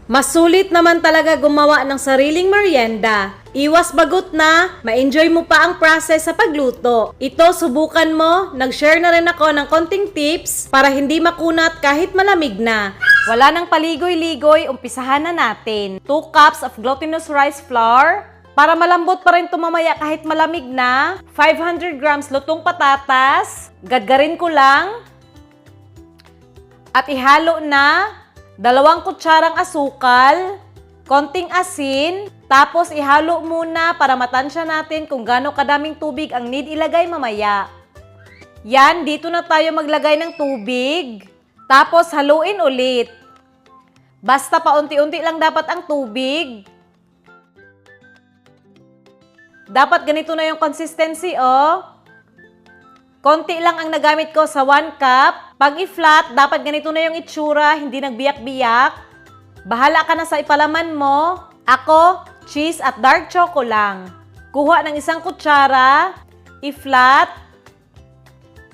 Mas sulit naman talaga gumawa ng sariling merienda. Iwas bagot na, ma-enjoy mo pa ang process sa pagluto. Ito, subukan mo. Nag-share na rin ako ng konting tips para hindi makunat kahit malamig na. Wala nang paligoy-ligoy, umpisahan na natin. 2 cups of glutinous rice flour. Para malambot pa rin tumamaya kahit malamig na. 500 grams lutong patatas. Gadgarin ko lang. At ihalo na. 2 kutsarang asukal, konting asin, tapos ihalo muna para matansya natin kung gaano kadaming tubig ang need ilagay mamaya. Yan, dito na tayo maglagay ng tubig. Tapos haluin ulit. Basta paunti-unti lang dapat ang tubig. Dapat ganito na yung consistency, oh. Konti lang ang nagamit ko sa 1 cup. Pag i-flat, dapat ganito na yung itsura, hindi nagbiyak-biyak. Bahala ka na sa ipalaman mo. Ako, cheese at dark choco lang. Kuha ng 1 kutsara, i-flat.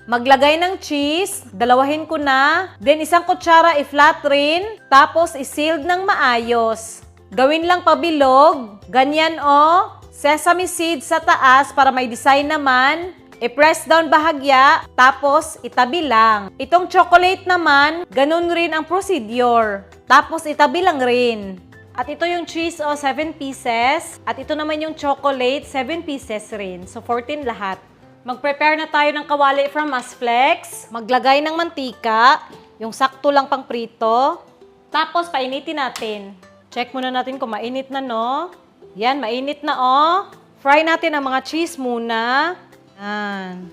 Maglagay ng cheese, dalawahin ko na. Then 1 kutsara, i-flat rin. Tapos i-sealed ng maayos. Gawin lang pabilog. Ganyan, oh. Sesame seeds sa taas para may design naman. I-press down bahagya, tapos itabi lang. Itong chocolate naman, ganun rin ang procedure. Tapos itabi lang rin. At ito yung cheese, 7 pieces. At ito naman yung chocolate, 7 pieces rin. So 14 lahat. Mag-prepare na tayo ng kawali from Masflex. Maglagay ng mantika, yung sakto lang pang prito. Tapos painitin natin. Check muna natin kung mainit na, no? Yan, mainit na, oh. Fry natin ang mga cheese muna. Yan.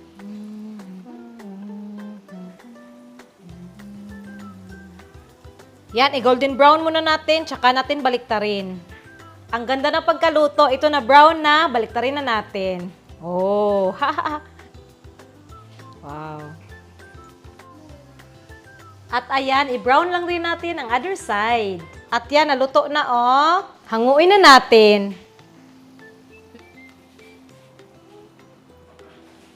Yan, i-golden brown muna natin, tsaka natin baliktarin. Ang ganda ng pagkaluto, ito na brown na, baliktarin na natin. Oh, wow. At ayan, i-brown lang rin natin ang other side. At yan, naluto na, oh. Hanguin na natin.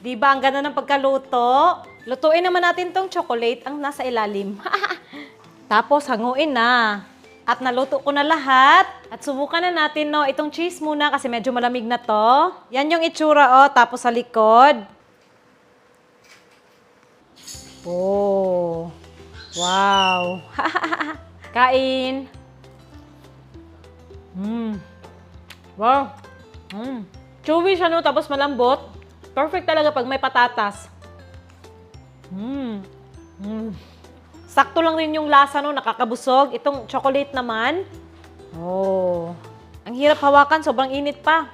Diba, ang ganda ng pagkaluto? Lutuin naman natin tong chocolate ang nasa ilalim. Tapos, hanguin na. At naluto ko na lahat. At subukan na natin, no, itong cheese muna kasi medyo malamig na to. Yan yung itsura, oh. Tapos sa likod. Oh. Wow. Kain. Wow. Chewy siya, no? Tapos malambot. Perfect talaga pag may patatas. Sakto lang rin yung lasa, no? Nakakabusog. Itong chocolate naman. Oh. Ang hirap hawakan. Sobrang init pa.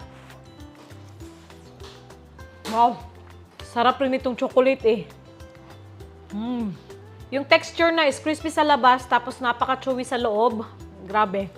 Wow. Sarap rin itong chocolate, eh. Yung texture na is crispy sa labas, tapos napaka-chewy sa loob. Grabe.